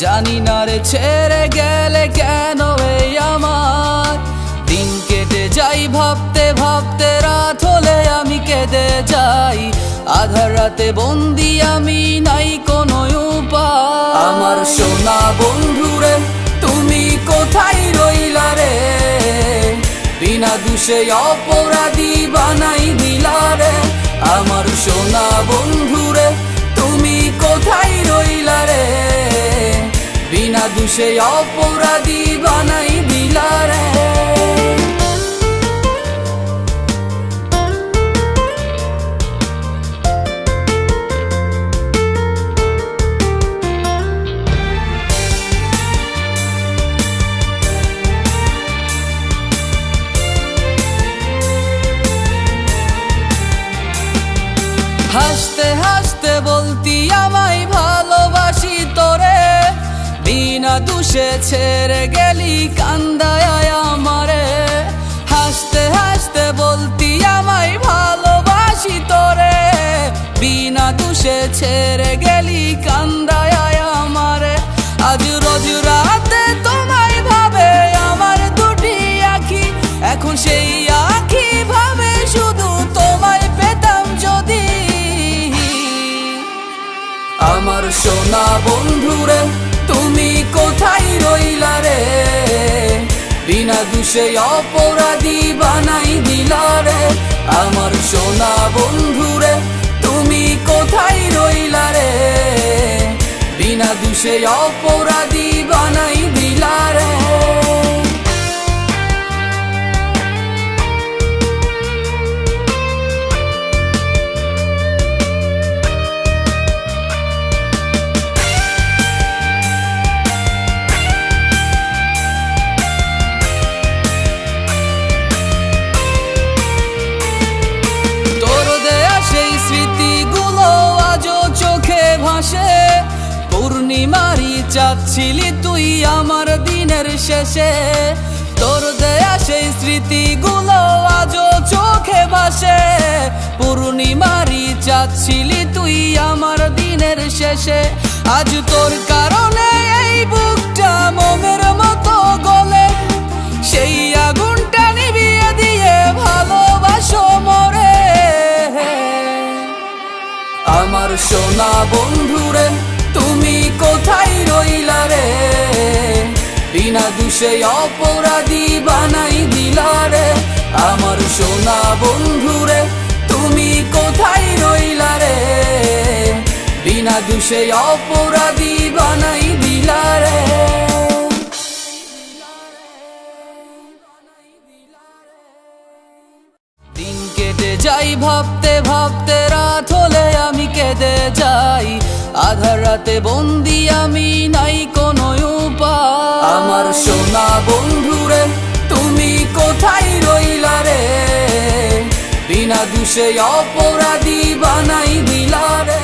জানি না রে ছেড়ে গেলে কেন এই আমার দিন কেটে যাই ভাবতে ভাবতে রাত হলে আমি কেঁদে যাই আধার রাতে বন্দি আমি নাই কোনো উপায় আমার সোনা বন্ধুরে তুমি কোথায় রইলা রে বিনা দোষে অপরাধী বানাই দিলা রে আমার সোনা বন্ধুরে তুমি কোথায় রইলা রে বিনা দোষে অপরাধী বানাই দিলা রে হাসতে হাসতে বলতি আমায় ভালোবাসি তোরে বিনা দোষে ছেড়ে গেলি কান্দায় আমারে হাসতে হাসতে বলতি আমায় ভালোবাসি তোরে বিনা দোষে ছেড়ে গেলি কান্দায় আমারে আজ রোজ রাতে তোমায় ভাবে আমার দুটি আঁখি এখন সেই আঁখি ভাবে শুধু তোমায় পেতাম যদি আমার সোনা বন্ধুরে তুমি কোথায় রইলা রে বিনা দোষে অপরাধী বানাই দিলা রে আমার সোনা বন্ধুরে তুমি কোথায় রইলা রে বিনা দোষে অপরাধী বানাই দিলা রে পূর্ণিমারি চাচ্ছিলি তুই আমার দিনের শেষে তোর দেয়া সেই স্মৃতিগুলো আজও চোখে ভাসে পূর্ণিমারি চাচ্ছিলি তুই আমার দিনের শেষে আজ তোর কারণে এই বুকটা মোমের মতো গলে সেই আগুনটা নিভিয়ে দিয়ে ভালোবাসো মরে আমার সোনা বন্ধুরে তুমি কোথায় রইলা রে বিনা দোষে অপরাধী বানাই দিলা রে আমার সোনা বন্ধুরে তুমি কোথায় রইলা রে বিনা দোষে অপরাধী বানাই দিলা রে দিন কেটে যাই ভাবতে ভাবতে রাত হলে আমি কেঁদে যাই আধার রাতে বন্দি আমি নাই কোনো উপায় আমার সোনা বন্ধুরে তুমি কোথায় রইলা রে বিনা দোষে অপরাধী বানাই দিলা রে।